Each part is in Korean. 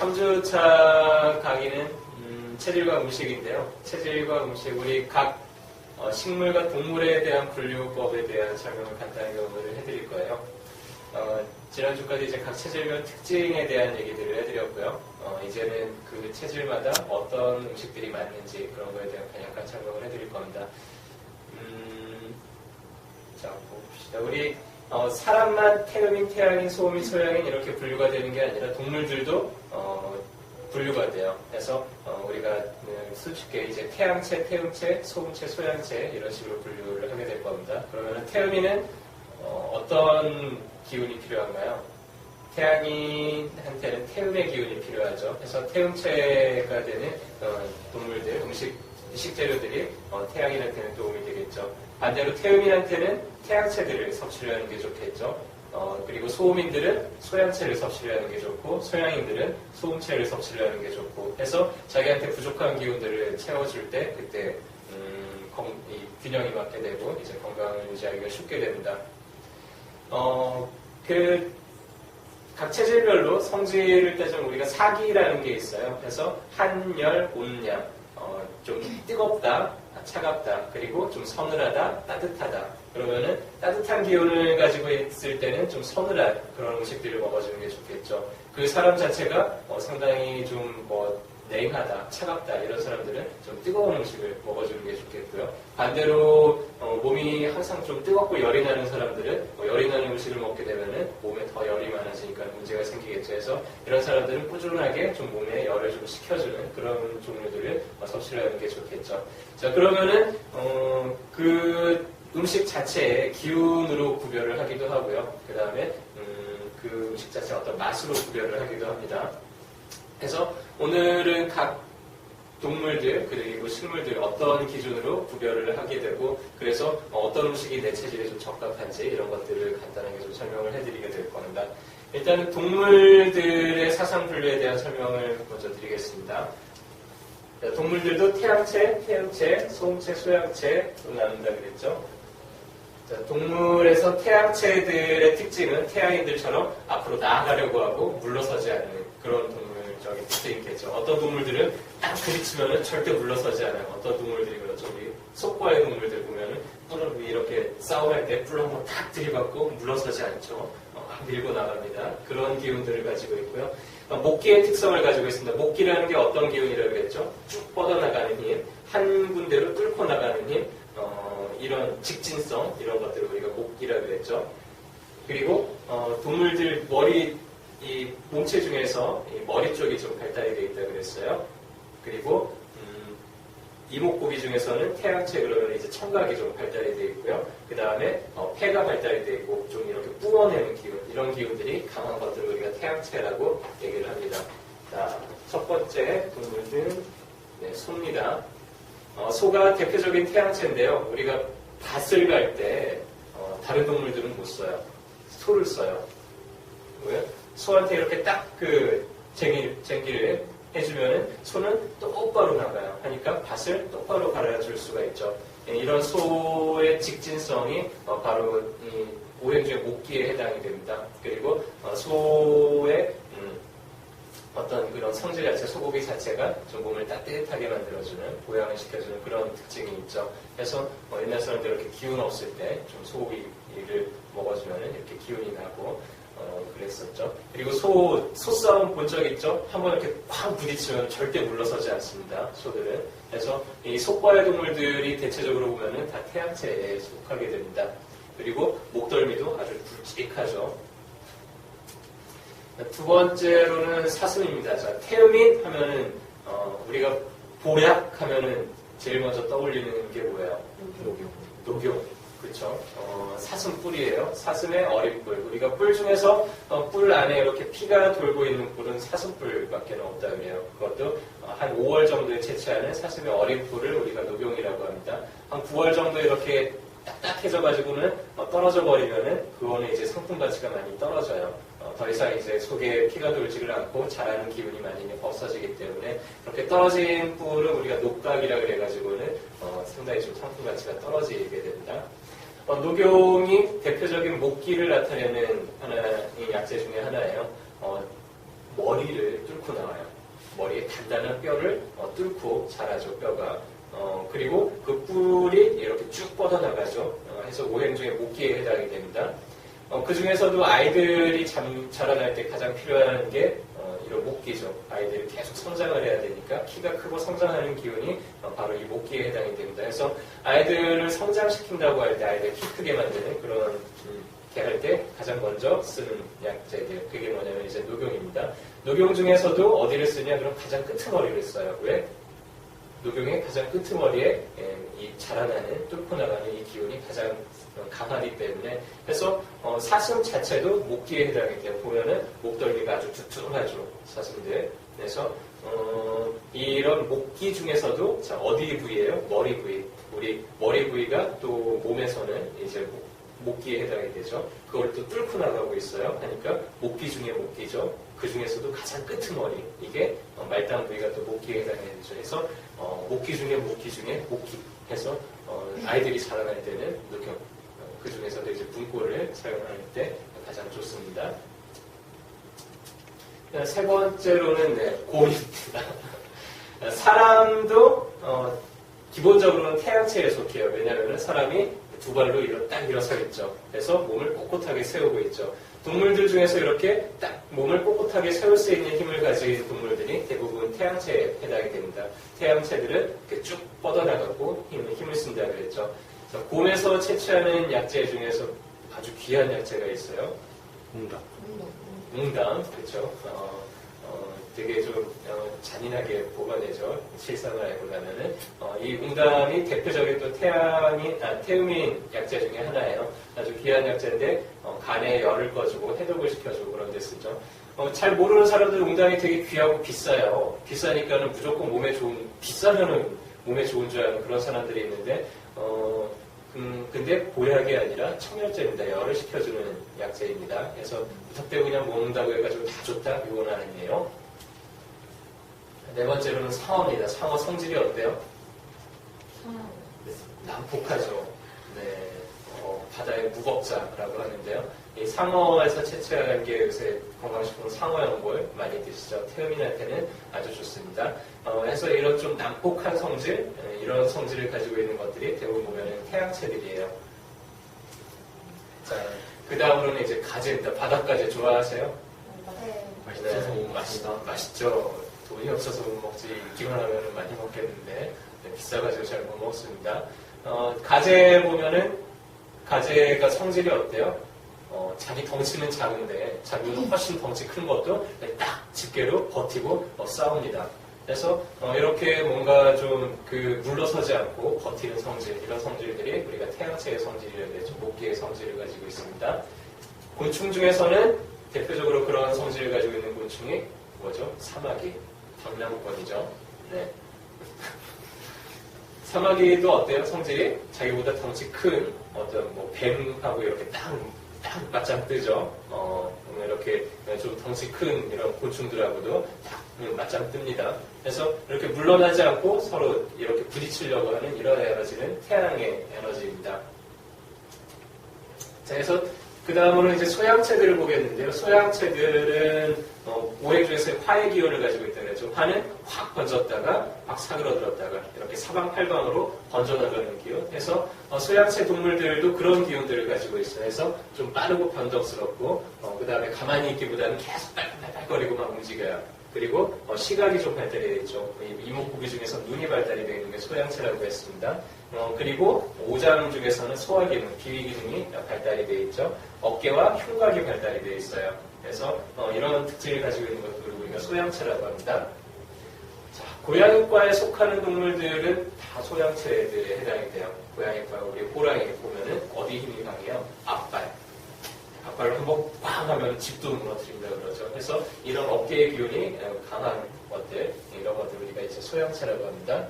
3주차 강의는 체질과 음식인데요. 체질과 음식, 우리 각 식물과 동물에 대한 분류법에 대한 설명을 간단하게 오늘 해드릴 거예요. 지난주까지 이제 각 체질별 특징에 대한 얘기들을 해드렸고요. 이제는 그 체질마다 어떤 음식들이 맞는지 그런 거에 대한 약간 설명을 해드릴 겁니다. 자, 봅시다. 우리 사람만 태음인, 태양인, 소음인, 소양인 이렇게 분류가 되는 게 아니라 동물들도 분류가 돼요. 그래서 우리가 수쉽게 이제 태양체, 태음체, 소음체, 소양체 이런 식으로 분류를 하게 될 겁니다. 그러면 태음인은 어떤 기운이 필요한가요? 태양인한테는 태음의 기운이 필요하죠. 그래서 태음체가 되는 동물들, 식재료들이 태양인한테는 도움이 되겠죠. 반대로 태음인한테는 태양체들을 섭취를 하는 게 좋겠죠. 그리고 소음인들은 소양체를 섭취를 하는 게 좋고, 소양인들은 소음체를 섭취를 하는 게 좋고, 해서 자기한테 부족한 기운들을 채워줄 때 그때 이 균형이 맞게 되고 이제 건강을 유지하기가 쉽게 됩니다. 각 체질별로 성질을 따지면 우리가 사기라는 게 있어요. 그래서 한열, 온양, 좀 뜨겁다, 차갑다, 그리고 좀 서늘하다, 따뜻하다. 그러면은 따뜻한 기운을 가지고 있을 때는 좀 서늘한 그런 음식들을 먹어주는 게 좋겠죠. 그 사람 자체가 상당히 좀 냉하다, 차갑다 이런 사람들은 좀 뜨거운 음식을 먹어주는 게 좋겠고요. 반대로 몸이 항상 좀 뜨겁고 열이 나는 사람들은 열이 나는 음식을 먹게 되면은 몸에 더 열이 많아지니까 문제가 생기겠죠. 그래서 이런 사람들은 꾸준하게 좀 몸에 열을 좀 식혀주는 그런 종류들을 섭취를 하는 게 좋겠죠. 자, 그러면은 그 음식 자체의 기운으로 구별을 하기도 하고요. 그 다음에 그 음식 자체의 어떤 맛으로 구별을 하기도 합니다. 그래서 오늘은 각 동물들 그리고 식물들 어떤 기준으로 구별을 하게 되고, 그래서 어떤 음식이 내 체질에 좀 적합한지 이런 것들을 간단하게 좀 설명을 해드리게 될 겁니다. 일단은 동물들의 사상 분류에 대한 설명을 먼저 드리겠습니다. 동물들도 태양체, 태음체, 소음체, 소양체로 나눈다 그랬죠. 동물에서 태양체들의 특징은 태양인들처럼 앞으로 나아가려고 하고 물러서지 않는 그런 동물적인 특징이 있겠죠. 어떤 동물들은 딱 부딪히면은 절대 물러서지 않아요. 어떤 동물들이 그렇죠. 우리 속과의 동물들 보면은 뿔을 이렇게 싸움할 때 뿔 한번 탁 들이받고 물러서지 않죠. 밀고 나갑니다. 그런 기운들을 가지고 있고요. 목기의 특성을 가지고 있습니다. 목기라는 게 어떤 기운이라고 그랬죠? 쭉 뻗어나가는 힘, 한 군데로 뚫고 나가는 힘, 이런 직진성, 이런 것들을 우리가 목기라고 그랬죠. 그리고 동물들 이 몸체 중에서 이 머리 쪽이 좀 발달이 되어 있다고 그랬어요. 그리고 이목구비 중에서는 태양체 그러면 이제 청각이 좀 발달이 되어 있고요. 그 다음에 폐가 발달이 되어 있고 좀 이렇게 뿜어내는 기운, 이런 기운들이 강한 것들을 우리가 태양체라고 얘기를 합니다. 자, 첫 번째 동물들은 소입니다. 소가 대표적인 태양체인데요. 우리가 밭을 갈 때 다른 동물들은 못 써요. 소를 써요. 왜? 소한테 이렇게 딱 쟁기를 해주면은 소는 똑바로 나가요. 하니까 밭을 똑바로 갈아줄 수가 있죠. 이런 소의 직진성이 바로 이 오행 중의 목기에 해당이 됩니다. 그리고 소의 어떤 그런 성질 자체, 소고기 자체가 좀 몸을 따뜻하게 만들어주는, 보양을 시켜주는 그런 특징이 있죠. 그래서 옛날 사람들 이렇게 기운 없을 때 좀 소고기를 먹어주면은 이렇게 기운이 나고 그랬었죠. 그리고 소싸움 본 적 있죠? 한번 이렇게 쾅 부딪히면 절대 물러서지 않습니다. 소들은. 그래서 이 속과의 동물들이 대체적으로 보면은 다 태양체에 속하게 됩니다. 그리고 목덜미도 아주 굵직하죠. 두 번째로는 사슴입니다. 자, 태음인 하면은 우리가 보약 하면은 제일 먼저 떠올리는 게 뭐예요? 녹용. 그렇죠. 사슴 뿔이에요. 사슴의 어린 뿔. 우리가 뿔 중에서 뿔 안에 이렇게 피가 돌고 있는 뿔은 사슴 뿔밖에 없다 그래요. 그것도 한 5월 정도에 채취하는 사슴의 어린 뿔을 우리가 녹용이라고 합니다. 한 9월 정도에 이렇게 딱딱해져가지고는 떨어져 버리면은 그거는 이제 상품 가치가 많이 떨어져요. 더 이상 이제 속에 피가 돌지를 않고 자라는 기운이 많이 없어지기 때문에 그렇게 떨어진 뿔은 우리가 녹각이라 그래가지고는 상당히 좀 상품 가치가 떨어지게 됩니다. 녹용이 대표적인 목기를 나타내는 하나의 약재 중에 하나예요. 머리를 뚫고 나와요. 머리에 단단한 뼈를 뚫고 자라죠, 뼈가. 그리고 그 뿔이 이렇게 쭉 뻗어나가죠. 해서 오행 중에 목기에 해당이 됩니다. 그 중에서도 아이들이 자라날 때 가장 필요한 게 이런 목기죠. 아이들이 계속 성장을 해야 되니까 키가 크고 성장하는 기운이 바로 이 목기에 해당이 됩니다. 그래서 아이들을 성장시킨다고 할 때 아이들 키 크게 만드는 그런 이렇게 할 때 가장 먼저 쓰는 약재들, 그게 뭐냐면 이제 녹용입니다. 녹용 중에서도 어디를 쓰냐? 그럼 가장 끄트머리를 써요. 왜? 녹용의 가장 끄트머리에 이 자라나는 뚫고 나가는 이 기운이 가장 강하기 때문에, 그래서 사슴 자체도 목기에 해당이 돼요. 보면은 목덜미가 아주 두툼하죠, 사슴들. 그래서 이런 목기 중에서도 자, 어디 부위예요? 머리 부위. 우리 머리 부위가 또 몸에서는 이제 목기에 해당이 되죠. 그걸 또 뚫고 나가고 있어요. 하니까 목기 중에 목기죠. 그 중에서도 가장 끄트머리, 이게 말단 부위가 또 목기에 해당이 되죠. 그래서 목기 중에 목기 중에 목기 해서 아이들이 자라날 때는 녹용, 그 중에서도 이제 분꼬를 사용할 때 가장 좋습니다. 세 번째로는 곰입니다. 사람도 기본적으로는 태양체에 속해요. 왜냐하면 사람이 두 발로 딱 일어서 있죠. 그래서 몸을 꼿꼿하게 세우고 있죠. 동물들 중에서 이렇게 딱 몸을 꼿꼿하게 세울 수 있는 힘을 가지고 있는 동물들이 대부분 태양체에 해당이 됩니다. 태양체들은 이렇게 쭉 뻗어나가고 힘을 쓴다 그랬죠. 곰에서 채취하는 약재 중에서 아주 귀한 약재가 있어요. 웅담, 그렇죠. 되게 좀 잔인하게 보관해죠. 실상을 알고 나면은 이 웅담이 대표적인 또 태음인 약재 중에 하나예요. 아주 귀한 약재인데 간에 열을 꺼주고 해독을 시켜주고 그런 데 쓰죠. 잘 모르는 사람들은 웅담이 되게 귀하고 비싸요. 비싸니까는 무조건 비싸면은 몸에 좋은 줄 아는 그런 사람들이 있는데 근데 보약이 아니라 청열제입니다. 열을 식혀주는 약재입니다. 그래서 무턱대고 그냥 먹는다고 해가지고 다 좋다? 이건 아니에요. 네 번째로는 상어입니다. 상어 성질이 어때요? 난폭하죠. 네, 바다의 무법자라고 하는데요. 이 상어에서 채취하는 게 요새 건강식품 상어연골 많이 드시죠. 태음인한테는 아주 좋습니다. 그래서 이런 좀 난폭한 성질, 이런 성질을 가지고 있는 것들이 대부분 보면은 태양체들이에요. 자, 그 다음으로는 이제 가지입니다. 바닷가지 좋아하세요? 네. 맛있죠. 돈이 없어서 못 먹지, 인기만 하면 많이 먹겠는데, 비싸가지고 잘 못 먹습니다. 가재 보면은, 가재가 성질이 어때요? 자기 덩치는 작은데, 자기보다 훨씬 덩치 큰 것도 딱 집게로 버티고 싸웁니다. 그래서, 이렇게 뭔가 좀 물러서지 않고 버티는 성질, 이런 성질들이 우리가 태양체의 성질이라고 해서 목기의 성질을 가지고 있습니다. 곤충 중에서는 대표적으로 그런 성질을 가지고 있는 곤충이 뭐죠? 사마귀. 경나무권이죠. 네. 사마귀도 어때요? 성질이 자기보다 덩치 큰 어떤 뱀하고 이렇게 딱 맞짱 뜨죠. 이렇게 좀 덩치 큰 이런 곤충들하고도 딱 맞짱 뜹니다. 그래서 이렇게 물러나지 않고 서로 이렇게 부딪히려고 하는 이런 에너지는 태양의 에너지입니다. 자, 그래서 그 다음으로 이제 소양체들을 보겠는데요. 소양체들은 오행 중에서 화의 기운을 가지고 있다 그랬죠. 화는 확 번졌다가 확 사그러들었다가 이렇게 사방팔방으로 번져나가는 기운. 그래서 소양체 동물들도 그런 기운들을 가지고 있어요. 그래서 좀 빠르고 변덕스럽고 그 다음에 가만히 있기보다는 계속 빨빨빨거리고 막 움직여요. 그리고 시각이 좀 발달이 되어 있죠. 이목구비 중에서 눈이 발달이 되어 있는 게 소양체라고 했습니다. 그리고 오장 중에서는 소화 기능, 비위 기능이 발달이 되어 있죠. 어깨와 흉곽이 발달이 되어 있어요. 그래서 이런 특징을 가지고 있는 것들을 우리가 소양체라고 합니다. 자, 고양이과에 속하는 동물들은 다 소양체들에 해당이 돼요. 고양이과 우리 호랑이 보면은 어디 힘이 강해요? 앞발. 앞발을 한번 꽝 하면 집도 무너뜨린다 그러죠. 그래서 이런 어깨의 기운이 강한 것들, 이런 것들 우리가 이제 소양체라고 합니다.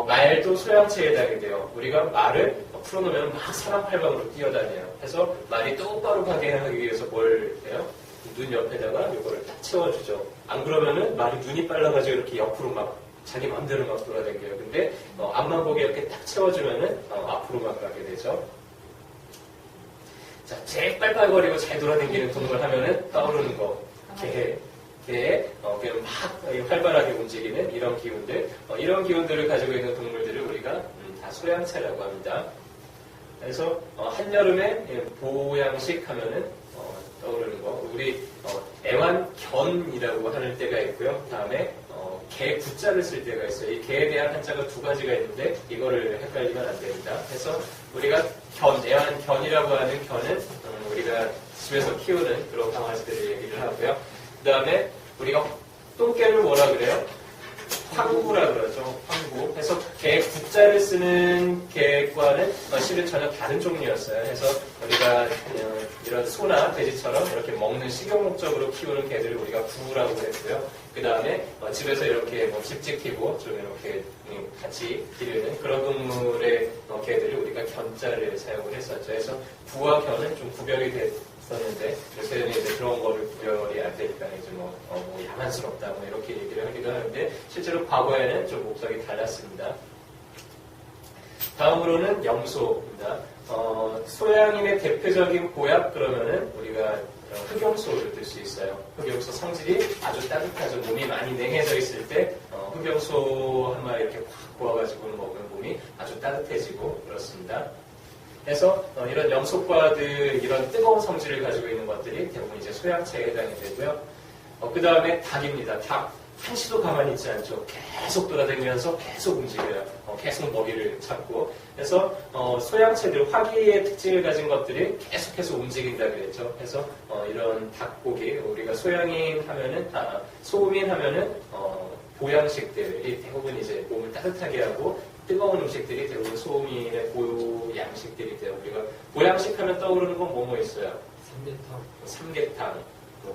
말도 소양체에 해당이 돼요. 우리가 말을 풀어놓으면 막 사방팔방으로 뛰어다녀요. 그래서 말이 똑바로 가게 하기 위해서 뭘 해요? 눈 옆에다가 이거를 딱 채워주죠. 안 그러면은 말이 눈이 빨라가지고 이렇게 옆으로 막 자기 마음대로 막 돌아다녀요. 근데 앞만 보게 이렇게 딱 채워주면은 앞으로만 가게 되죠. 자, 제일 빨빨거리고 잘 돌아다니는 동물 하면은 떠오르는 거. 개. 개에 그냥 막 활발하게 움직이는 이런 기운들, 이런 기운들을 가지고 있는 동물들을 우리가 다 소양체라고 합니다. 그래서 한여름에 보양식 하면은 떠오르는 거, 우리 애완견이라고 하는 때가 있고요. 다음에 개 구자를 쓸 때가 있어요. 이 개에 대한 한자가 두 가지가 있는데 이거를 헷갈리면 안 됩니다. 그래서 우리가 애완견이라고 하는 견은 우리가 집에서 키우는 그런 강아지들을 얘기를 하고요. 그 다음에 우리가 똥개를 뭐라 그래요? 황구라 그러죠. 황구. 그래서 개 구자를 쓰는 개과는 실은 전혀 다른 종류였어요. 그래서 우리가 이런 소나 돼지처럼 이렇게 먹는 식용 목적으로 키우는 개들을 우리가 구라고 했고요. 그 다음에 집에서 이렇게 집 지키고 좀 이렇게 같이 기르는 그런 동물의 개들을 우리가 견자를 사용을 했었죠. 그래서 구와 견은 좀 구별이 됐었는데 요새는 이제 그런 거를 구별이 안 되니까 이제 뭐 야만스럽다 뭐 이렇게 얘기를 하기도 하는데 실제로 과거에는 좀 목적이 달랐습니다. 다음으로는 염소입니다. 소양인의 대표적인 보약 그러면은 우리가 흑염소를 들 수 있어요. 흑염소 성질이 아주 따뜻하죠. 몸이 많이 냉해져 있을 때 흑염소 한 마리 이렇게 확 구워가지고 먹으면 몸이 아주 따뜻해지고 그렇습니다. 그래서 이런 염소과들 이런 뜨거운 성질을 가지고 있는 것들이 대부분 이제 소양체에 해당이 되고요. 그 다음에 닭입니다. 닭 한시도 가만히 있지 않죠. 계속 돌아다니면서 계속 움직여요. 계속 먹이를 찾고. 그래서 소양체들, 화기의 특징을 가진 것들이 계속해서 움직인다 그랬죠. 그래서 이런 닭고기, 우리가 소양인 하면은, 소음인 하면은 보양식들이 대부분 이제 몸을 따뜻하게 하고 뜨거운 음식들이 대부분 소음인의 보양식들이 돼요. 우리가 보양식 하면 떠오르는 건 뭐뭐 있어요? 삼계탕,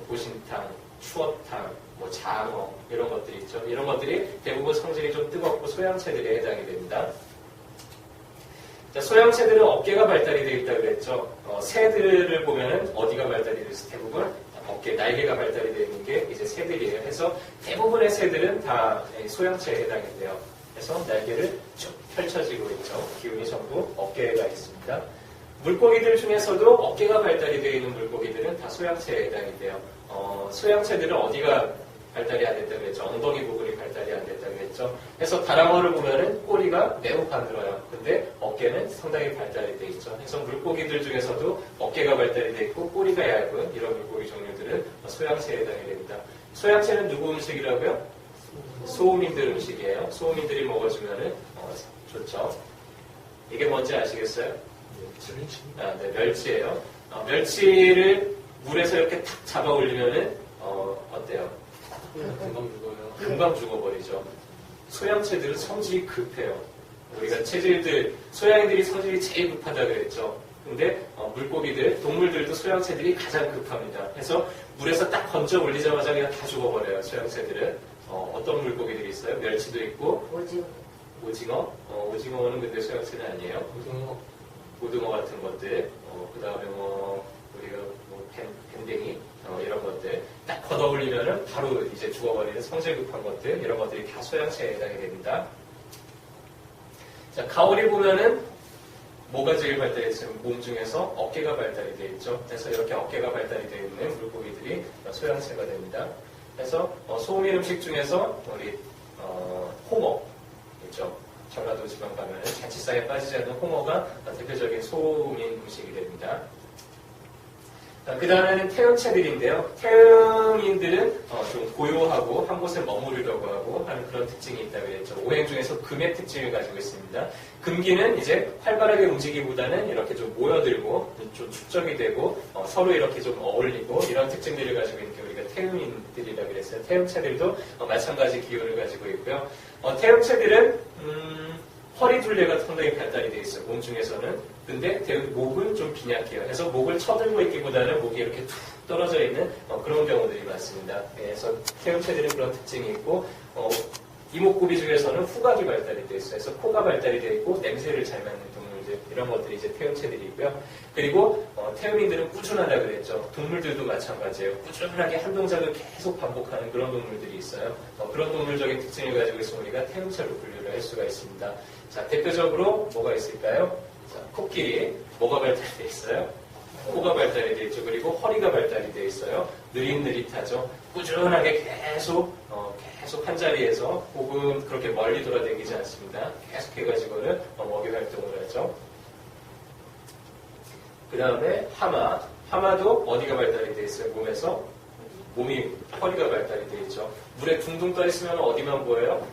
보신탕, 추어탕, 장어 이런 것들이 있죠. 이런 것들이 대부분 성질이 좀 뜨겁고 소양체들에 해당이 됩니다. 자, 소양체들은 어깨가 발달이 되어 있다고 그랬죠. 새들을 보면은 어디가 발달이 되어 있어요? 대부분 어깨, 날개가 발달이 되어 있는 게 이제 새들이에요. 그래서 대부분의 새들은 다 소양체에 해당이 돼요. 그래서 날개를 쭉 펼쳐지고 있죠. 기운이 전부 어깨가 있습니다. 물고기들 중에서도 어깨가 발달이 되어 있는 물고기들은 다 소양체에 해당이 돼요. 소양체들은 어디가 발달이 안 됐다고 했죠? 엉덩이 부분이 발달이 안 됐다고 했죠? 그래서 다랑어를 보면은 꼬리가 매우 가늘어요. 근데 어깨는 상당히 발달이 돼 있죠. 그래서 물고기들 중에서도 어깨가 발달이 돼 있고 꼬리가 얇은 이런 물고기 종류들은 소양체에 해당이 됩니다. 소양체는 누구 음식이라고요? 소음인들 음식이에요. 소음인들이 먹어주면은 좋죠. 이게 뭔지 아시겠어요? 네, 멸치예요. 멸치를 물에서 이렇게 탁 잡아 올리면은 어때요? 금방 죽어요. 금방 죽어버리죠. 소양체들은 성질이 급해요. 우리가 소양이들이 성질이 제일 급하다 그랬죠. 근데 물고기들, 동물들도 소양체들이 가장 급합니다. 그래서 물에서 딱 건져 올리자마자 그냥 다 죽어버려요. 소양체들은. 어떤 물고기들이 있어요? 멸치도 있고 오징어? 오징어는 근데 소양체는 아니에요. 고등어 같은 것들, 그 다음에 우리가 밴댕이, 이런 것들, 딱 걷어 올리면은 바로 이제 죽어버리는 성질 급한 것들, 이런 것들이 다 소양체에 해당이 됩니다. 자, 가오리 보면은 뭐가 제일 발달이 있어요? 몸 중에서 어깨가 발달이 되어 있죠. 그래서 이렇게 어깨가 발달이 되어 있는 물고기들이 소양체가 됩니다. 그래서 소음인 음식 중에서 우리 홍어 있죠. 전라도 지방 가면은 자취상에 빠지지 않는 홍어가 대표적인 소음인 음식이 됩니다. 그 다음에는 태음체들인데요. 태음인들은 좀 고요하고 한 곳에 머무르려고 하고 하는 그런 특징이 있다고 했죠. 오행 중에서 금의 특징을 가지고 있습니다. 금기는 이제 활발하게 움직이기보다는 이렇게 좀 모여들고 좀 축적이 되고 서로 이렇게 좀 어울리고 이런 특징들을 가지고 있는 게 우리가 태음인들이라고 그랬어요. 태음체들도 마찬가지 기호를 가지고 있고요. 태음체들은 허리 둘레가 상당히 발달이 되어 있어요. 몸 중에서는. 근데 목은 좀 빈약해요. 그래서 목을 쳐들고 있기보다는 목이 이렇게 툭 떨어져 있는 그런 경우들이 많습니다. 그래서 태음체들은 그런 특징이 있고 이목구비 중에서는 후각이 발달이 되어 있어요. 그래서 코가 발달이 되어 있고 냄새를 잘 맡는 동물들 이런 것들이 이제 태음체들이 있고요. 그리고 태음인들은 꾸준하다 그랬죠. 동물들도 마찬가지예요. 꾸준하게 한 동작을 계속 반복하는 그런 동물들이 있어요. 그런 동물적인 특징을 가지고 있으면 우리가 태음체로 분류를 할 수가 있습니다. 자, 대표적으로 뭐가 있을까요? 자, 코끼리 뭐가 발달이 되어 있어요? 코가 발달이 되어 있죠. 그리고 허리가 발달이 되어 있어요. 느릿느릿하죠. 꾸준하게 계속 한 자리에서 혹은 그렇게 멀리 돌아다니지 않습니다. 계속 해가지고는 먹이 활동을 하죠. 그 다음에 하마도 어디가 발달이 되어 있어요? 몸에서? 허리가 발달이 되어 있죠. 물에 둥둥 떠 있으면 어디만 보여요?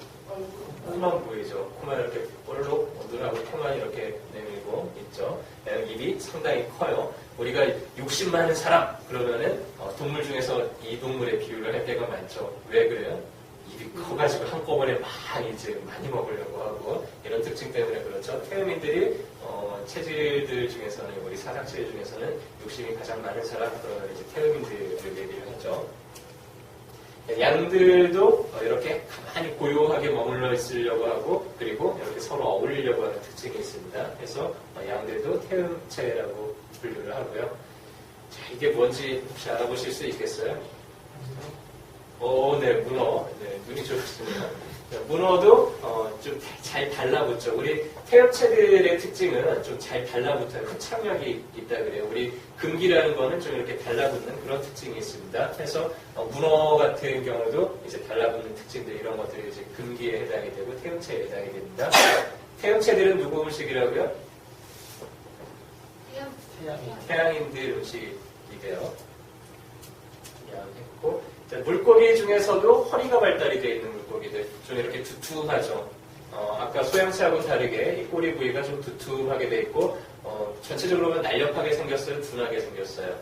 코만 보이죠. 코만 이렇게 볼록 눈하고 코만 이렇게 내밀고 있죠. 입이 상당히 커요. 우리가 욕심 많은 사람 그러면은 동물 중에서 이 동물의 비유를 할 때가 많죠. 왜 그래요? 입이 커가지고 한꺼번에 이제 많이 먹으려고 하고 이런 특징 때문에 그렇죠. 태음인들이 체질들 중에서는 우리 사상체질 중에서는 욕심이 가장 많은 사람 그러면 이제 태음인들을 얘기를 하죠. 양들도 이렇게 가만히 고요하게 머물러 있으려고 하고 그리고 이렇게 서로 어울리려고 하는 특징이 있습니다. 그래서 양들도 태음체라고 분류를 하고요. 자, 이게 뭔지 혹시 알아보실 수 있겠어요? 네, 문어. 네, 눈이 좋습니다. 문어도 좀 잘 달라붙죠. 우리 태엽체들의 특징은 좀 잘 달라붙어요. 흡착력이 있다 그래요. 우리 금기라는 거는 좀 이렇게 달라붙는 그런 특징이 있습니다. 그래서 문어 같은 경우도 이제 달라붙는 특징들 이런 것들이 이제 금기에 해당이 되고 태엽체에 해당이 됩니다. 태엽체들은 누구 음식이라고요? 태양인들 음식이 돼요. 태양했고 물고기 중에서도 허리가 발달이 되어 있는 물고기들 좀 이렇게 두툼하죠. 아까 소양체하고는 다르게 이 꼬리 부위가 좀 두툼하게 되어 있고 전체적으로는 날렵하게 생겼어요? 둔하게 생겼어요?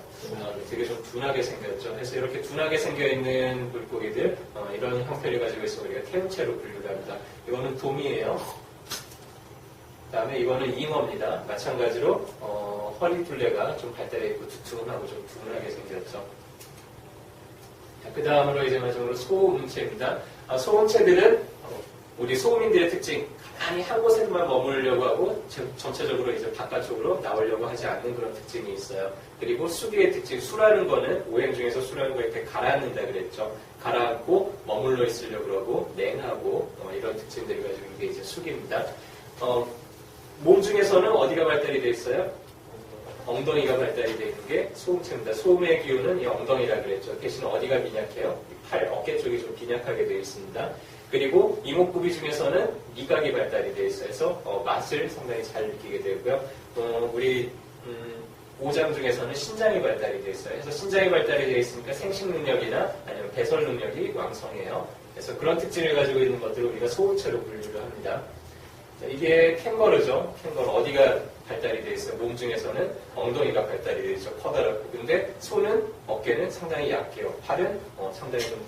되게 좀 둔하게 생겼죠. 그래서 이렇게 둔하게 생겨있는 물고기들 이런 형태를 가지고 있어 우리가 태음체로 분류를 합니다. 이거는 돔이에요. 그 다음에 이거는 잉어입니다. 마찬가지로 허리 둘레가 좀 발달해 있고 두툼하고 좀 둔하게 생겼죠. 그 다음으로 이제 마지막으로 소음체입니다. 소음체들은 우리 소음인들의 특징, 가만히 한 곳에만 머무르려고 하고 전체적으로 이제 바깥쪽으로 나오려고 하지 않는 그런 특징이 있어요. 그리고 수기의 특징, 수라는 거는 오행 중에서 수라는 거 이렇게 가라앉는다 그랬죠. 가라앉고 머물러 있으려고 하고 냉하고 이런 특징들을 가지고 이게 이제 수기입니다. 몸 중에서는 어디가 발달이 되어 있어요? 엉덩이가 발달이 되어 있는 게 소음체입니다. 소음의 기운은 이 엉덩이라 그랬죠. 대신 어디가 빈약해요? 팔, 어깨 쪽이 좀 빈약하게 되어 있습니다. 그리고 이목구비 중에서는 미각이 발달이 되어 있어요. 그래서 맛을 상당히 잘 느끼게 되고요. 우리 오장 중에서는 신장이 발달이 되어 있어요. 그래서 신장이 발달이 되어 있으니까 생식 능력이나 아니면 배설 능력이 왕성해요. 그래서 그런 특징을 가지고 있는 것들을 우리가 소음체로 분류를 합니다. 자, 이게 캥거루죠. 캥거루 어디가 발달이 되어 있어요? 몸 중에서는 엉덩이가 발달이 되어 있죠. 커다랗고. 근데 손은 어깨는 상당히 약해요. 팔은 상당히 좀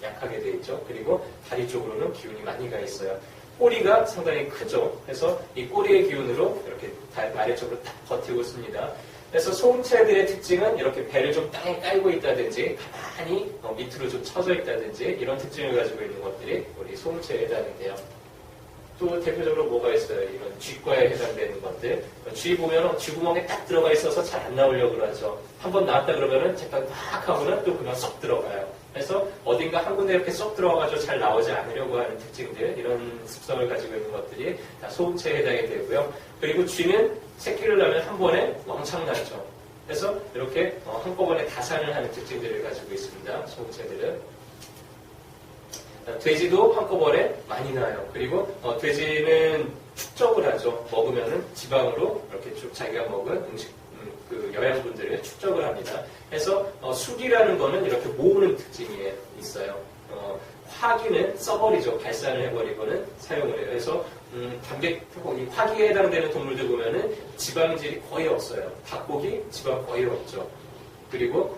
약하게 되어 있죠. 그리고 다리 쪽으로는 기운이 많이 가 있어요. 꼬리가 상당히 크죠. 그래서 이 꼬리의 기운으로 이렇게 아래쪽으로 딱 버티고 있습니다. 그래서 소음체들의 특징은 이렇게 배를 좀 땅에 깔고 있다든지 가만히 밑으로 좀 처져 있다든지 이런 특징을 가지고 있는 것들이 우리 소음체에 해당이 돼요. 또 대표적으로 뭐가 있어요? 이런 쥐과에 해당되는 것들. 쥐 보면 쥐구멍에 딱 들어가 있어서 잘 안 나오려고 하죠. 한번 나왔다 그러면은 잠깐 막 하고는 또 그냥 쏙 들어가요. 그래서 어딘가 한 군데 이렇게 쏙 들어가가지고 잘 나오지 않으려고 하는 특징들, 이런 습성을 가지고 있는 것들이 다 소음체에 해당이 되고요. 그리고 쥐는 새끼를 낳으면 한 번에 왕창 낳죠. 그래서 이렇게 한꺼번에 다산을 하는 특징들을 가지고 있습니다. 소음체들은. 돼지도 한꺼번에 많이 나요. 그리고 돼지는 축적을 하죠. 먹으면은 지방으로 이렇게 쭉 자기가 먹은 음식, 그 영양분들을 축적을 합니다. 그래서 수기라는 거는 이렇게 모으는 특징이 있어요. 화기는 써버리죠. 발산을 해버리고는 사용을 해요. 그래서 이 화기에 해당되는 동물들 보면은 지방질이 거의 없어요. 닭고기 지방 거의 없죠. 그리고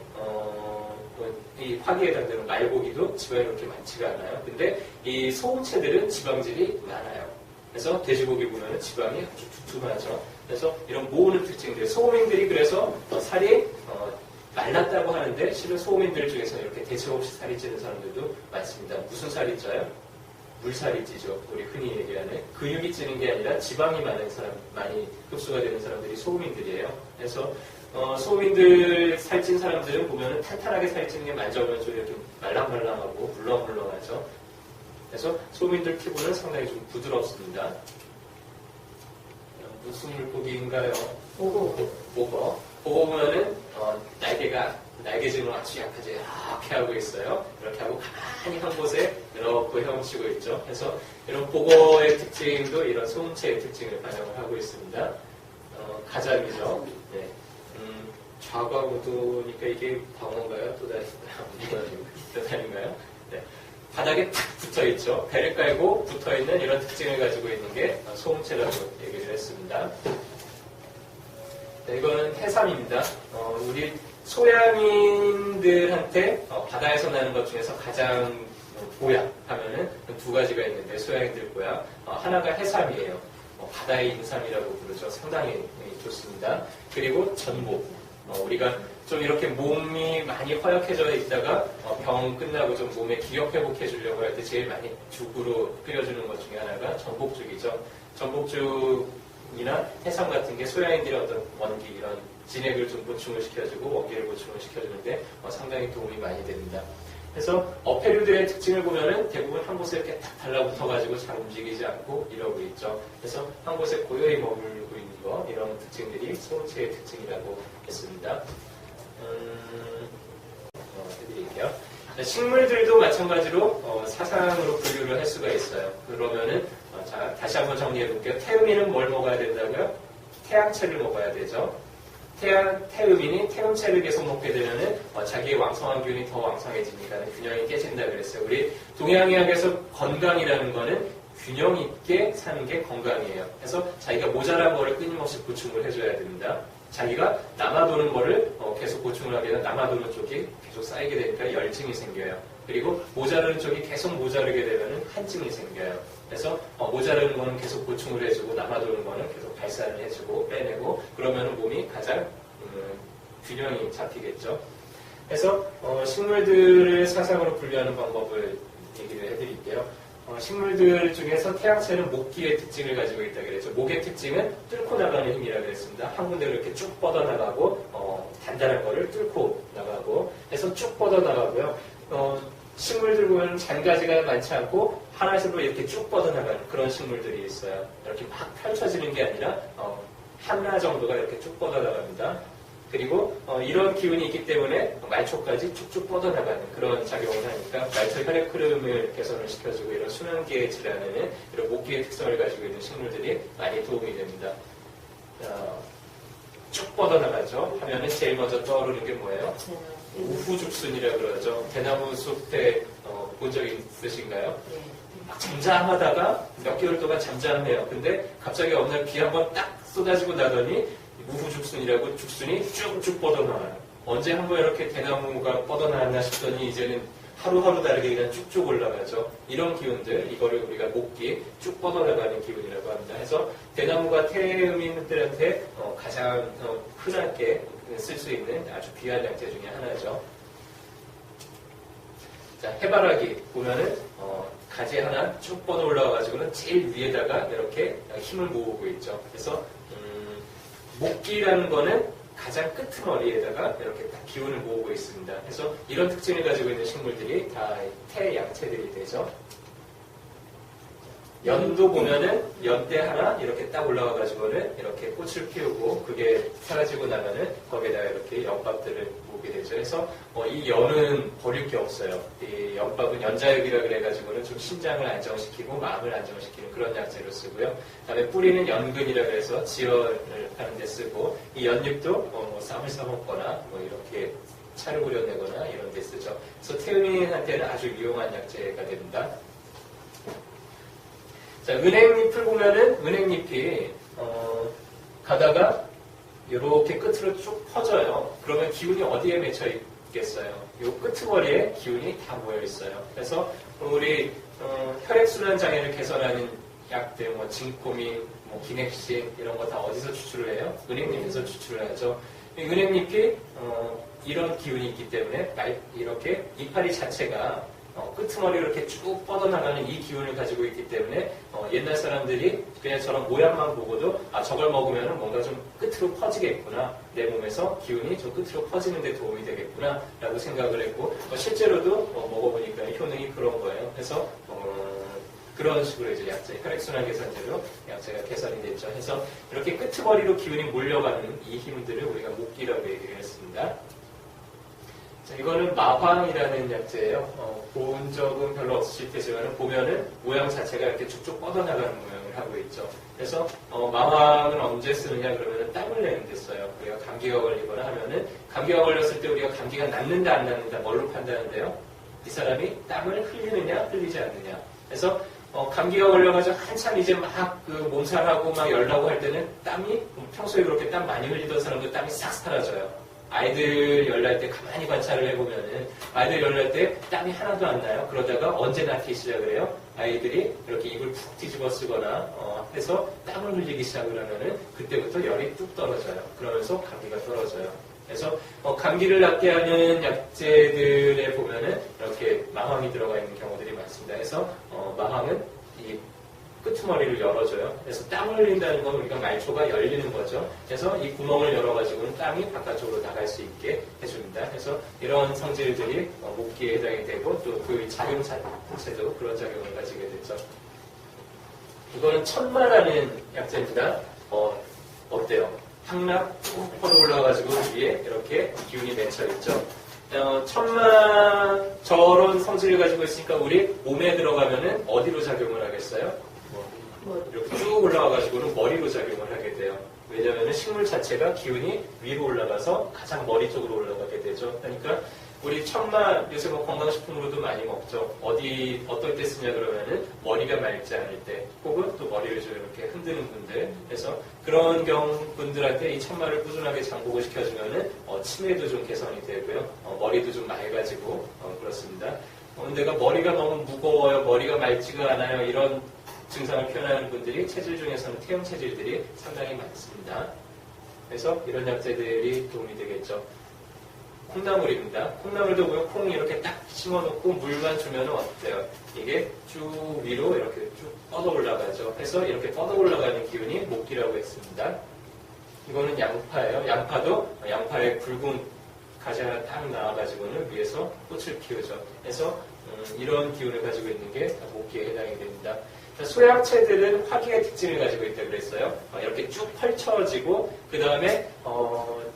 이 화기에 해당되는 말고기도 지방이 그렇게 많지가 않아요. 근데 이 소음체들은 지방질이 많아요. 그래서 돼지고기 보면 지방이 아주 두툼하죠. 그래서 이런 모으는 특징들, 소음인들이 그래서 살이 말랐다고 하는데 실은 소음인들 중에서 이렇게 대책 없이 살이 찌는 사람들도 많습니다. 무슨 살이 쪄요? 물살이 찌죠. 우리 흔히 얘기하는 근육이 찌는 게 아니라 지방이 많은 사람, 많이 흡수가 되는 사람들이 소음인들이에요. 그래서 소음인들 살찐 사람들은 보면은 탄탄하게 살찌는 게 만져보면 좀 이렇게 말랑말랑하고 물렁물렁하죠. 그래서 소음인들 피부는 상당히 좀 부드럽습니다. 무슨 물고기인가요? 보거. 보거 보면은 날개가 날개짓을 아주 약하게 이렇게 하고 있어요. 이렇게 하고 가만히 한 곳에 이렇게 헤엄치고 있죠. 그래서 이런 복어의 특징도 이런 소음체의 특징을 반영을 하고 있습니다. 가장이죠. 네. 좌광우도니까 이게 광어인가요? 또다리인가요? 네. 바닥에 탁 붙어있죠. 배를 깔고 붙어있는 이런 특징을 가지고 있는 게 소음체라고 얘기를 했습니다. 네, 이거는 해삼입니다. 우리 소양인들한테 바다에서 나는 것 중에서 가장 보약 하면은 두 가지가 있는데 소양인들 보약 하나가 해삼이에요. 바다의 인삼이라고 부르죠. 상당히 좋습니다. 그리고 전복. 우리가 좀 이렇게 몸이 많이 허약해져 있다가 병 끝나고 좀 몸에 기력 회복해 주려고 할 때 제일 많이 죽으로 끓여주는 것 중에 하나가 전복죽이죠. 전복죽이나 해삼 같은 게 소양인들의 어떤 원기 이런 진액을 좀 보충을 시켜주고 원기를 보충을 시켜주는데 상당히 도움이 많이 됩니다. 그래서 어패류들의 특징을 보면은 대부분 한 곳에 이렇게 딱 달라붙어가지고 잘 움직이지 않고 이러고 있죠. 그래서 한 곳에 고요히 머물고 있는 거 이런 특징들이 소음체의 특징이라고 했습니다. 해드릴게요. 식물들도 마찬가지로 사상으로 분류를 할 수가 있어요. 그러면은 자, 다시 한번 정리해 볼게요. 태음인은 뭘 먹어야 된다고요? 태양체를 먹어야 되죠. 태음인이 태음체를 계속 먹게 되면은 자기의 왕성한 기운이 더 왕성해지니까 균형이 깨진다 그랬어요. 우리 동양의학에서 건강이라는 거는 균형 있게 사는 게 건강이에요. 그래서 자기가 모자란 거를 끊임없이 보충을 해줘야 됩니다. 자기가 남아도는 거를 계속 보충을 하게 되면 남아도는 쪽이 계속 쌓이게 되니까 열증이 생겨요. 그리고 모자르는 쪽이 계속 모자르게 되면 한증이 생겨요. 그래서 모자르는 거는 계속 보충을 해주고 남아도는 거는 계속 발산을 해주고 빼내고 그러면 몸이 가장 균형이 잡히겠죠. 그래서 식물들을 사상으로 분류하는 방법을 얘기를 해드릴게요. 식물들 중에서 태양체는 목기의 특징을 가지고 있다 그랬죠. 목의 특징은 뚫고 나가는 힘이라 그랬습니다. 한 군데로 이렇게 쭉 뻗어나가고 단단한 거를 뚫고 나가고 해서 쭉 뻗어나가고요. 식물들 보면 잔가지가 많지 않고 하나씩으로 이렇게 쭉 뻗어나가는 그런 식물들이 있어요. 이렇게 막 펼쳐지는 게 아니라 하나 정도가 이렇게 쭉 뻗어나갑니다. 그리고 이런 기운이 있기 때문에 말초까지 쭉쭉 뻗어나가는 그런 작용을 하니까 말초 혈액 흐름을 개선을 시켜주고 이런 순환기의 질환에는 이런 목기의 특성을 가지고 있는 식물들이 많이 도움이 됩니다. 쭉 뻗어나가죠. 하면은 제일 먼저 떠오르는 게 뭐예요? 우후죽순이라고 그러죠. 대나무 숲에 본 적 있으신가요? 막 잠잠하다가 몇 개월 동안 잠잠해요. 근데 갑자기 어느 날 비 한번 딱 쏟아지고 나더니 우후죽순이라고 죽순이 쭉쭉 뻗어나와요. 언제 한번 이렇게 대나무가 뻗어나왔나 싶더니 이제는 하루하루 다르게 그냥 쭉쭉 올라가죠. 이런 기운들, 이거를 우리가 목기, 쭉 뻗어나가는 기운이라고 합니다. 그래서 대나무가 태음인들한테 가장 흔하게 쓸 수 있는 아주 귀한 약재 중에 하나죠. 자, 해바라기 보면은 가지 하나 쭉 뻗어 올라와가지고는 제일 위에다가 이렇게 힘을 모으고 있죠. 그래서 목기라는 거는 가장 끄트머리에다가 이렇게 딱 기운을 모으고 있습니다. 그래서 이런 특징을 가지고 있는 식물들이 다 태양체들이 되죠. 연도 보면은 연대 하나 이렇게 딱 올라와가지고는 이렇게 꽃을 피우고 그게 사라지고 나면은 거기에다가 이렇게 연밥들을 모으게 되죠. 그래서 이 연은 버릴 게 없어요. 이 연밥은 연자육이라 그래가지고는 좀 심장을 안정시키고 마음을 안정시키는 그런 약재로 쓰고요. 그다음에 뿌리는 연근이라 그래서 지혈을 하는 데 쓰고 이 연잎도 쌈을 싸먹거나 이렇게 차를 우려내거나 이런 데 쓰죠. 그래서 태음인한테는 아주 유용한 약재가 됩니다. 자, 은행잎을 보면은 은행잎이 가다가 이렇게 끝으로 쭉 퍼져요. 그러면 기운이 어디에 맺혀 있겠어요? 이 끄트머리에 기운이 다 모여 있어요. 그래서 우리 혈액순환 장애를 개선하는 약들, 진코민, 기넥신 이런 거 다 어디서 추출을 해요? 은행잎에서 추출을 하죠. 이 은행잎이 이런 기운이 있기 때문에 이렇게 이파리 자체가 끄트머리로 이렇게 쭉 뻗어나가는 이 기운을 가지고 있기 때문에 옛날 사람들이 그냥 저런 모양만 보고도 저걸 먹으면 뭔가 좀 끝으로 퍼지겠구나, 내 몸에서 기운이 좀 끝으로 퍼지는 데 도움이 되겠구나 라고 생각을 했고 실제로도 먹어보니까 효능이 그런 거예요. 그래서 그런 식으로 이제 약재, 혈액순환 개선제로 약재가 개선이 됐죠. 그래서 이렇게 끄트머리로 기운이 몰려가는 이 힘들을 우리가 목기라고 얘기를 했습니다. 자, 이거는 마황이라는 약재예요. 본 적은 별로 없으실 테지만 보면은 모양 자체가 이렇게 쭉쭉 뻗어나가는 모양을 하고 있죠. 그래서 마황은 언제 쓰느냐 그러면은 땀을 내는 데 써요. 우리가 감기가 걸리거나 하면은 감기가 걸렸을 때 우리가 감기가 낫는다 안 낫는다 뭘로 판단하는데요? 이 사람이 땀을 흘리느냐 흘리지 않느냐. 그래서 감기가 걸려가지고 한참 이제 막 그 몸살하고 막 열나고 할 때는 땀이 평소에 그렇게 땀 많이 흘리던 사람도 땀이 싹 사라져요. 아이들 열날 때 가만히 관찰을 해보면은 아이들 열날 때 땀이 하나도 안 나요. 그러다가 언제 나기 시작을 해요? 아이들이 이렇게 입을 푹 뒤집어 쓰거나 해서 땀을 흘리기 시작을 하면은 그때부터 열이 뚝 떨어져요. 그러면서 감기가 떨어져요. 그래서 감기를 낫게 하는 약재들에 보면은 이렇게 마황이 들어가 있는 경우들이 많습니다. 그래서 마황은 이 끄트머리를 열어줘요. 그래서 땀을 흘린다는 건 우리가 말초가 열리는 거죠. 그래서 이 구멍을 열어가지고는 땀이 바깥쪽으로 나갈 수 있게 해줍니다. 그래서 이런 성질들이 목기에 해당이 되고 또 그 작용 자체도 그런 작용을 가지게 되죠. 이거는 천마라는 약재입니다. 어때요? 향락 쭉 뻗어 올라가지고 위에 이렇게 기운이 맺혀있죠. 천마 저런 성질을 가지고 있으니까 우리 몸에 들어가면은 어디로 작용을 하겠어요? 이렇게 쭉 올라와가지고는 머리로 작용을 하게 돼요. 왜냐하면 식물 자체가 기운이 위로 올라가서 가장 머리 쪽으로 올라가게 되죠. 그러니까 우리 천마 요새 뭐 건강식품으로도 많이 먹죠. 어떨 때 쓰냐 그러면은 머리가 맑지 않을 때 혹은 또 머리를 좀 이렇게 흔드는 분들 그래서 그런 분들한테 이 천마를 꾸준하게 장복을 시켜주면은 치매도 좀 개선이 되고요. 머리도 좀 맑아지고 그렇습니다. 내가 머리가 너무 무거워요. 머리가 맑지가 않아요. 이런 증상을 표현하는 분들이 체질 중에서는 태형 체질들이 상당히 많습니다. 그래서 이런 약재들이 도움이 되겠죠. 콩나물입니다. 콩나물도 보면 콩 이렇게 딱 심어놓고 물만 주면 어때요? 이게 쭉 위로 이렇게 쭉 뻗어 올라가죠. 그래서 이렇게 뻗어 올라가는 기운이 목기라고 했습니다. 이거는 양파예요. 양파도 양파에 굵은 가지 하나 딱 나와가지고는 위에서 꽃을 피우죠. 그래서 이런 기운을 가지고 있는 게 목기에 해당이 됩니다. 소약체들은 화기의 특징을 가지고 있다고 그랬어요. 이렇게 쭉 펼쳐지고 그 다음에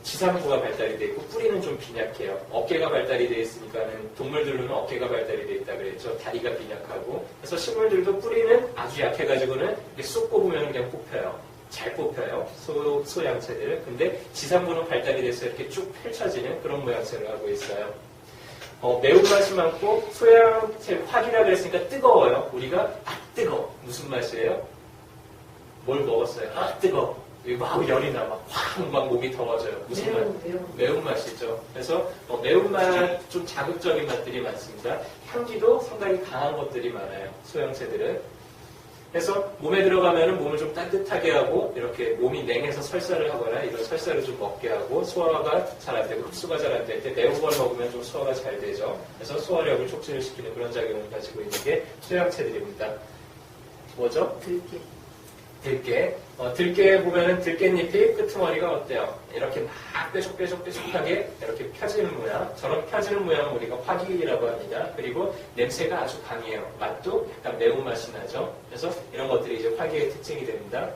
지상부가 발달이 되어 있고 뿌리는 좀 빈약해요. 어깨가 발달이 되어 있으니까는 동물들로는 어깨가 발달이 되어 있다고 그랬죠. 다리가 빈약하고 그래서 식물들도 뿌리는 아주 약해가지고는 이렇게 쑥 뽑으면 그냥 뽑혀요. 잘 뽑혀요. 소양체들은. 근데 지상부는 발달이 돼서 이렇게 쭉 펼쳐지는 그런 모양새를 하고 있어요. 매운맛이 많고 소양체 화기라 그랬으니까 뜨거워요. 우리가 뜨거워. 무슨 맛이에요? 뭘 먹었어요? 뜨거워. 막 열이 나. 막 몸이 더워져요. 무슨 맛? 매운맛이죠. 그래서 매운맛 좀 자극적인 맛들이 많습니다. 향기도 상당히 강한 것들이 많아요. 소양체들은. 그래서 몸에 들어가면 몸을 좀 따뜻하게 하고 이렇게 몸이 냉해서 설사를 하거나 이런 설사를 좀 먹게 하고 소화가 잘 안 되고 흡수가 잘 안 될 때 매운 걸 먹으면 좀 소화가 잘 되죠. 그래서 소화력을 촉진을 시키는 그런 작용을 가지고 있는 게 소양체들입니다. 뭐죠? 들깨. 들깨에 보면은 들깨잎이 끄트머리가 어때요? 이렇게 막 뾰족하게 이렇게 펴지는 모양. 저런 펴지는 모양은 우리가 화기라고 합니다. 그리고 냄새가 아주 강해요. 맛도 약간 매운맛이 나죠. 그래서 이런 것들이 이제 화기의 특징이 됩니다.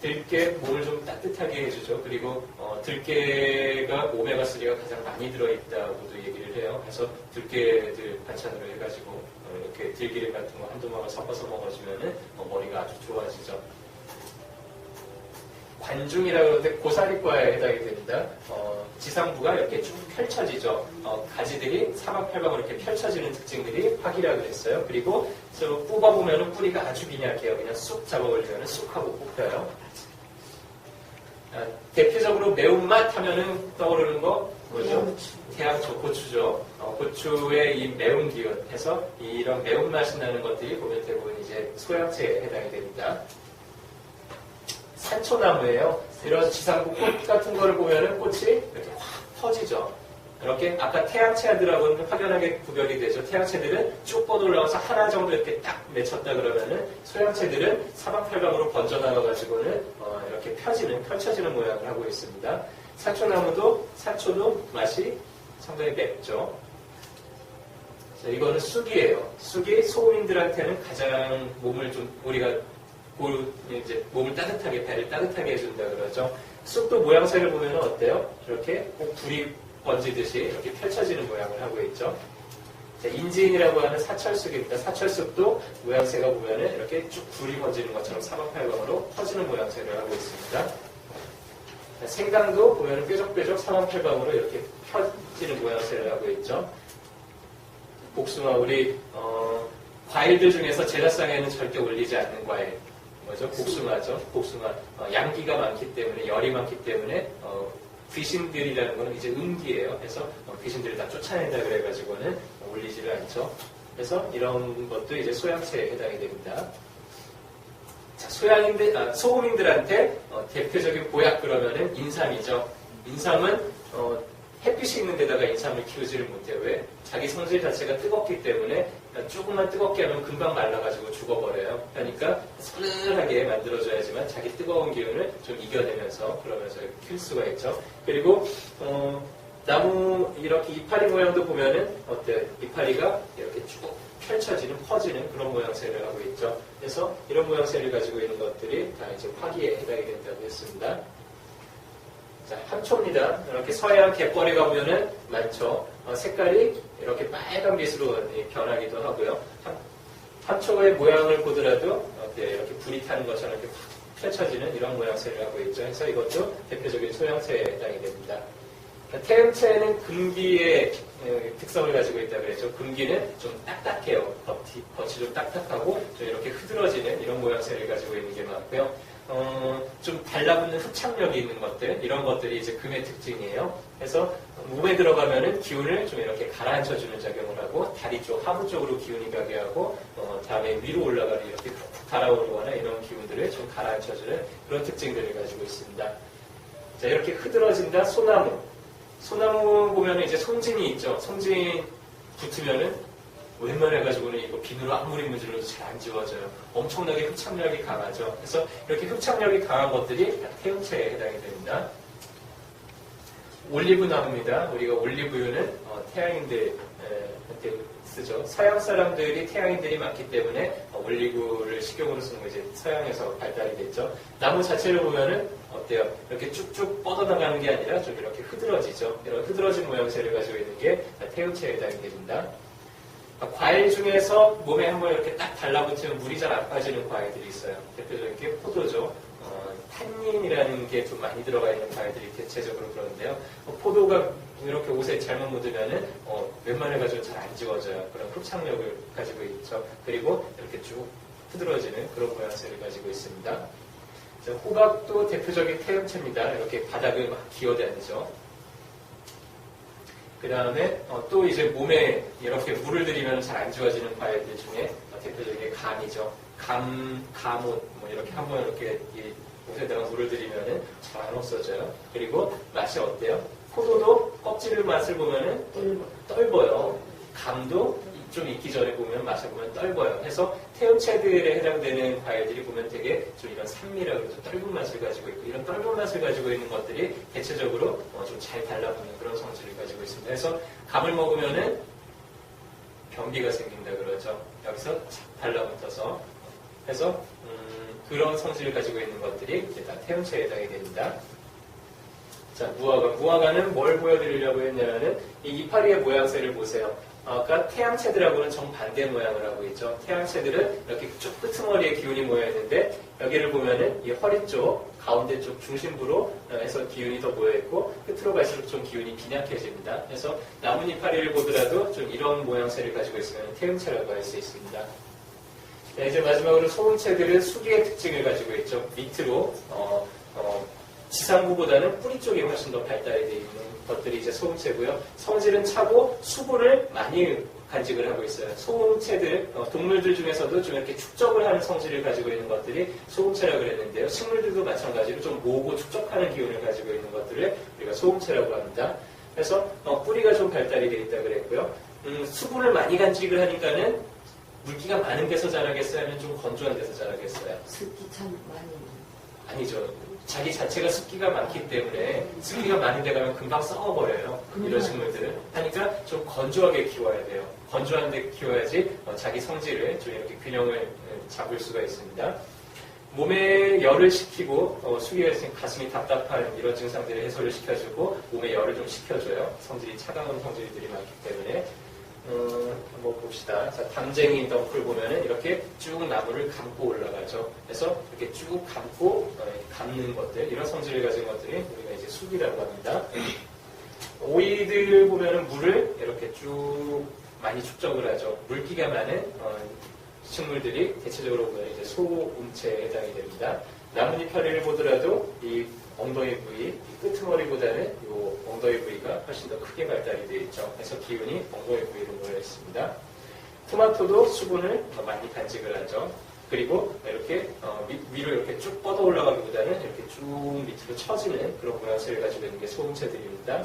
들깨 몸을 좀 따뜻하게 해주죠. 그리고 들깨가 오메가3가 가장 많이 들어있다고도 얘기를 해요. 그래서 들깨들 반찬으로 해가지고 이렇게 들기름 같은 거 한두 모금 섞어서 먹어주면은 머리가 아주 좋아지죠. 관중이라고 하는데 고사리과에 해당이 됩니다. 지상부가 이렇게 쭉 펼쳐지죠. 가지들이 사방팔방 이렇게 펼쳐지는 특징들이 화기라고 그랬어요. 그리고 저 뽑아보면 뿌리가 아주 빈약해요. 그냥 쑥 잡아버리면 쑥 하고 뽑혀요. 대표적으로 매운맛 하면은 떠오르는 거 뭐죠? 태양초, 고추죠. 고추의 이 매운 기운 해서 이런 매운맛이 나는 것들이 보면 대부분 이제 소양체에 해당이 됩니다. 산초나무예요. 이런 지상부 꽃 같은 거를 보면은 꽃이 이렇게 확 퍼지죠. 이렇게 아까 태양체들하고는 확연하게 구별이 되죠. 태양체들은 쭉 뻗어 올라와서 하나 정도 이렇게 딱 맺혔다 그러면은 소양체들은 사방팔방으로 번져나가가지고는 이렇게 펼쳐지는 모양을 하고 있습니다. 산초도 맛이 상당히 맵죠. 자, 이거는 쑥이에요. 쑥이 소민들한테는 가장 몸을 좀 우리가 이제 몸을 따뜻하게 배를 따뜻하게 해준다 그러죠. 쑥도 모양새를 보면 어때요? 이렇게 꼭 불이 번지듯이 이렇게 펼쳐지는 모양을 하고 있죠. 자, 인지인이라고 하는 사철쑥입니다. 사철쑥도 모양새가 보면은 이렇게 쭉 불이 번지는 것처럼 사방팔방으로 퍼지는 모양새를 하고 있습니다. 자, 생강도 보면은 뾰족뾰족 사방팔방으로 이렇게 펴지는 모양새를 하고 있죠. 복숭아, 우리 과일들 중에서 제사상에는 절대 올리지 않는 과일 뭐죠? 복숭아죠. 복숭아. 양기가 많기 때문에, 열이 많기 때문에 귀신들이라는 거는 이제 음기예요. 그래서 귀신들을 다 쫓아낸다 그래가지고는 올리지를 않죠. 그래서 이런 것도 이제 소양체에 해당이 됩니다. 자, 소금인들한테 대표적인 보약 그러면은 인삼이죠. 인삼은 햇빛이 있는 데다가 인삼을 키우지를 못해요. 왜? 자기 성질 자체가 뜨겁기 때문에 조금만 뜨겁게 하면 금방 말라가지고 죽어버려요. 그러니까 서늘하게 만들어줘야지만 자기 뜨거운 기운을 좀 이겨내면서 그러면서 키울 수가 있죠. 그리고 나무 이렇게 이파리 모양도 보면은 어때요? 이파리가 이렇게 쭉 펼쳐지는 퍼지는 그런 모양새를 하고 있죠. 그래서 이런 모양새를 가지고 있는 것들이 다 이제 화기에 해당이 된다고 했습니다. 자, 함초입니다. 이렇게 서양 갯벌에 가보면은 많죠. 색깔이 이렇게 빨간 빛으로 변하기도 하고요. 함초의 모양을 보더라도 이렇게 불이 타는 것처럼 이렇게 확 펼쳐지는 이런 모양새를 하고 있죠. 그래서 이것도 대표적인 소양새에 해당이 됩니다. 태음체는 금기의 특성을 가지고 있다고 그랬죠. 금기는 좀 딱딱해요. 겉이 좀 딱딱하고 좀 이렇게 흐드러지는 이런 모양새를 가지고 있는 게 많고요. 좀 달라붙는 흡착력이 있는 것들, 이런 것들이 이제 금의 특징이에요. 그래서 몸에 들어가면은 기운을 좀 이렇게 가라앉혀주는 작용을 하고, 다리 쪽, 하부 쪽으로 기운이 가게 하고, 다음에 위로 올라가는 이렇게 푹푹 달아오르거나 이런 기운들을 좀 가라앉혀주는 그런 특징들을 가지고 있습니다. 자, 이렇게 흐드러진다, 소나무. 소나무 보면은 이제 송진이 있죠. 송진 붙으면은 웬만해가지고는 이거 비누로 아무리 문질러도 잘 안 지워져요. 엄청나게 흡착력이 강하죠. 그래서 이렇게 흡착력이 강한 것들이 태음체에 해당이 됩니다. 올리브 나무입니다. 우리가 올리브유는 태양인들한테 쓰죠. 서양 사람들이 태양인들이 많기 때문에 올리브를 식용으로 쓰는 거 이제 서양에서 발달이 됐죠. 나무 자체를 보면은 어때요? 이렇게 쭉쭉 뻗어나가는 게 아니라 좀 이렇게 흐드러지죠. 이런 흐드러진 모양새를 가지고 있는 게 태음체에 해당이 됩니다. 과일 중에서 몸에 한번 이렇게 딱 달라붙으면 물이 잘 안 빠지는 과일들이 있어요. 대표적인 게 포도죠. 탄닌이라는 게 좀 많이 들어가 있는 과일들이 대체적으로 그런데요. 포도가 이렇게 옷에 잘못 묻으면은 웬만해가지고 잘 안 지워져요. 그런 흡착력을 가지고 있죠. 그리고 이렇게 쭉 흐드러지는 그런 모양새를 가지고 있습니다. 자, 호박도 대표적인 태음체입니다. 이렇게 바닥을 막 기어다니죠. 그 다음에 또 이제 몸에 이렇게 물을 들이면 잘 안 지워지는 과일들 중에 대표적인 게 감이죠. 감옷 뭐 이렇게 한번 이렇게 옷에다가 물을 들이면은 잘 안 없어져요. 그리고 맛이 어때요? 포도도 껍질 맛을 보면은 떫어요. 감도 좀 익기 전에 보면 마셔보면 떫어요. 해서 태음체들에 해당되는 과일들이 보면 되게 좀 이런 산미라 그래서 떫은 맛을 가지고 있고, 이런 떫은 맛을 가지고 있는 것들이 대체적으로 좀 잘 달라붙는 그런 성질을 가지고 있습니다. 그래서 감을 먹으면은 변비가 생긴다 그러죠. 여기서 달라붙어서 해서 그런 성질을 가지고 있는 것들이 이제 다 태음체에 해당이 됩니다. 자, 무화과는 뭘 보여드리려고 했냐면은 이 이파리의 모양새를 보세요. 아까 태양체들하고는 정반대 모양을 하고 있죠. 태양체들은 이렇게 쭉 끄트머리에 기운이 모여있는데, 여기를 보면은 이 허리 쪽, 가운데 쪽 중심부로 해서 기운이 더 모여있고, 끝으로 갈수록 좀 기운이 빈약해집니다. 그래서 나뭇이파리를 보더라도 좀 이런 모양새를 가지고 있으면 태음체라고 할 수 있습니다. 네, 이제 마지막으로 소음체들은 수기의 특징을 가지고 있죠. 밑으로 지상부보다는 뿌리 쪽이 훨씬 더 발달이 되어 있는 것들이 이제 소음체고요. 성질은 차고 수분을 많이 간직을 하고 있어요. 소음체들, 동물들 중에서도 좀 이렇게 축적을 하는 성질을 가지고 있는 것들이 소음체라고 그랬는데요. 식물들도 마찬가지로 좀 모으고 축적하는 기운을 가지고 있는 것들을 우리가 소음체라고 합니다. 그래서 뿌리가 좀 발달이 되어 있다고 그랬고요. 수분을 많이 간직을 하니까는 물기가 많은 데서 자라겠어요? 아니면 좀 건조한 데서 자라겠어요? 습기 참 많이. 아니죠. 자기 자체가 습기가 많기 때문에 습기가 많은 데 가면 금방 썩어버려요. 이런 식물들은. 하니까 좀 건조하게 키워야 돼요. 건조한 데 키워야지 자기 성질을 좀 이렇게 균형을 잡을 수가 있습니다. 몸에 열을 식히고 수기가 있으면 가슴이 답답한 이런 증상들을 해소를 시켜주고 몸에 열을 좀 식혀줘요. 성질이 차가운 성질들이 많기 때문에 한번 봅시다. 자, 담쟁이 덩쿨 보면은 이렇게 쭉 나무를 감고 올라가죠. 그래서 이렇게 쭉 감고 감는 것들 이런 성질을 가진 것들이 우리가 이제 수기라고 합니다. 오이들 보면은 물을 이렇게 쭉 많이 축적을 하죠. 물기가 많은 식물들이 대체적으로 보면 이제 소음체에 해당이 됩니다. 나뭇잎 파리를 보더라도 이 엉덩이 부위, 이 끄트머리보다는 이 엉덩이 부위가 훨씬 더 크게 발달이 되어 있죠. 그래서 기운이 엉덩이 부위로 모여 있습니다. 토마토도 수분을 많이 간직을 하죠. 그리고 이렇게 위로 이렇게 쭉 뻗어 올라가기보다는 이렇게 쭉 밑으로 처지는 그런 모양새를 가지고 있는 게 소음체들입니다.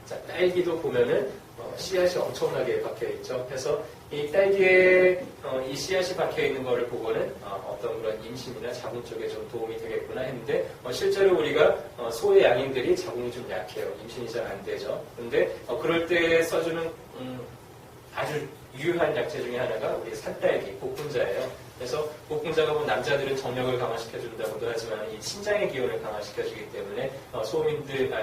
자, 딸기도 보면은 씨앗이 엄청나게 박혀 있죠. 그래서 이 딸기에 이 씨앗이 박혀 있는 것을 보고는 어떤 그런 임신이나 자궁 쪽에 좀 도움이 되겠구나 했는데 실제로 우리가 소의 양인들이 자궁이 좀 약해요. 임신이 잘 안 되죠. 그런데 그럴 때 써주는 아주 유효한 약재 중에 하나가 우리 산딸기, 복분자예요. 그래서 복분자가 뭐 남자들은 정력을 강화시켜준다고도 하지만 이 신장의 기운을 강화시켜주기 때문에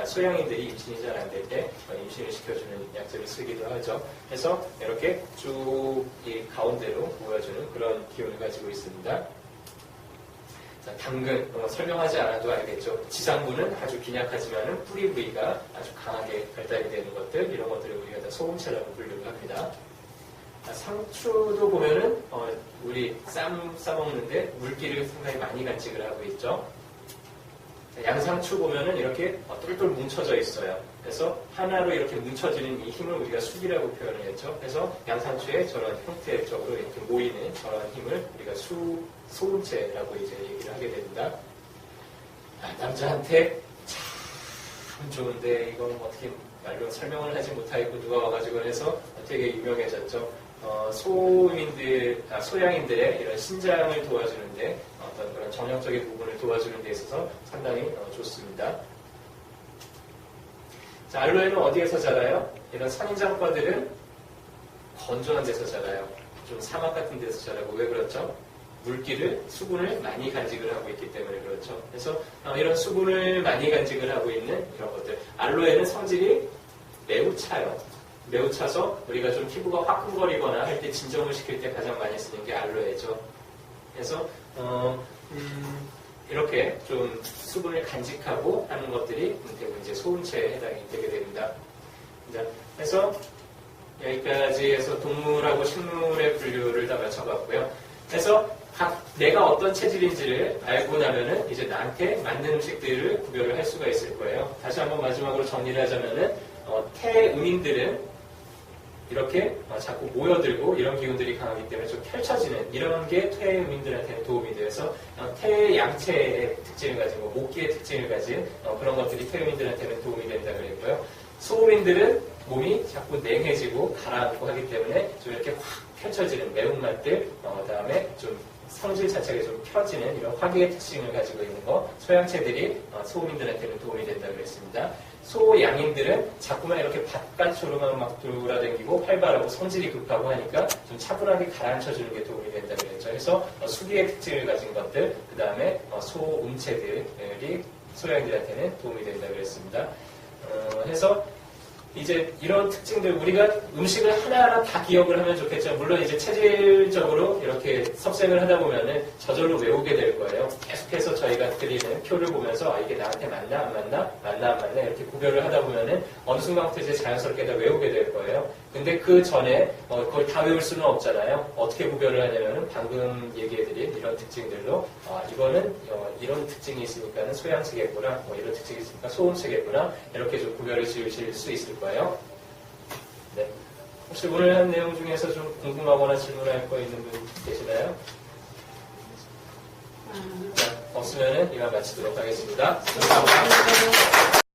소양인들이 임신이 잘 안 될 때 임신을 시켜주는 약재를 쓰기도 하죠. 그래서 이렇게 쭉 이 가운데로 모여주는 그런 기운을 가지고 있습니다. 자, 당근 설명하지 않아도 알겠죠. 지상부는 아주 빈약하지만 뿌리 부위가 아주 강하게 발달이 되는 것들 이런 것들을 우리가 다 소음체라고 분류를 합니다. 상추도 보면은 우리 쌈 싸먹는데 물기를 상당히 많이 간직을 하고 있죠. 양상추 보면은 이렇게 똘똘 뭉쳐져 있어요. 그래서 하나로 이렇게 뭉쳐지는 이 힘을 우리가 수기라고 표현을 했죠. 그래서 양상추의 저런 형태적으로 이렇게 모이는 저런 힘을 우리가 소음체라고 이제 얘기를 하게 됩니다. 남자한테 참 좋은데 이건 어떻게 말로 설명을 하지 못하고 누가 와가지고 해서 되게 유명해졌죠. 소양인들의 이런 신장을 도와주는데 어떤 그런 정력적인 부분을 도와주는 데 있어서 상당히 좋습니다. 자, 알로에는 어디에서 자라요? 이런 선인장과들은 건조한 데서 자라요. 좀 사막 같은 데서 자라고. 왜 그렇죠? 물기를, 수분을 많이 간직을 하고 있기 때문에 그렇죠. 그래서 이런 수분을 많이 간직을 하고 있는 이런 것들. 알로에는 성질이 매우 차요. 매우 차서 우리가 좀 피부가 화끈거리거나 할 때 진정을 시킬 때 가장 많이 쓰는 게 알로에죠. 그래서 이렇게 좀 수분을 간직하고 하는 것들이 대부분 이제 소음체에 해당이 되게 됩니다. 그래서 여기까지 해서 동물하고 식물의 분류를 다 맞춰봤고요. 그래서 내가 어떤 체질인지를 알고 나면은 이제 나한테 맞는 음식들을 구별을 할 수가 있을 거예요. 다시 한번 마지막으로 정리를 하자면은 태음인들은 이렇게 자꾸 모여들고 이런 기운들이 강하기 때문에 좀 펼쳐지는 이런 게 태음인들한테는 도움이 돼서 태양체의 특징을 가진 목기의 특징을 가진 그런 것들이 태음인들한테는 도움이 된다 그랬고요. 소음인들은 몸이 자꾸 냉해지고 가라앉고 하기 때문에 좀 이렇게 확 펼쳐지는 매운맛들 그다음에 좀 성질 자체가 좀 펴지는 이런 화기의 특징을 가지고 있는 거 소양체들이 소음인들한테는 도움이 된다 그랬습니다. 소양인들은 자꾸만 이렇게 바깥으로만 막 돌아다니고 활발하고 성질이 급하고 하니까 좀 차분하게 가라앉혀주는 게 도움이 된다 그랬죠. 그래서 수기의 특징을 가진 것들, 그 다음에 소음체들이 소양인들한테는 도움이 된다 그랬습니다. 해서 이제 이런 특징들 우리가 음식을 하나하나 다 기억을 하면 좋겠죠. 물론 이제 체질적으로 이렇게 섭생을 하다 보면은 저절로 외우게 될 거예요. 계속해서 저희가 드리는 표를 보면서 이게 나한테 맞나 안 맞나 맞나 안 맞나 이렇게 구별을 하다 보면은 어느 순간부터 이제 자연스럽게 다 외우게 될 거예요. 근데 그 전에 그걸 다 외울 수는 없잖아요. 어떻게 구별을 하냐면은 방금 얘기해드린 이런 특징들로 이거는 이런 특징이 있으니까는 소양체겠구나, 이런 특징이 있으니까 소음체겠구나 이렇게 좀 구별을 지으실 수 있을 거예요. 네. 혹시 오늘 한 내용 중에서 좀 궁금하거나 질문할 거 있는 분 계시나요? 없으면은 이만 마치도록 하겠습니다. 감사합니다.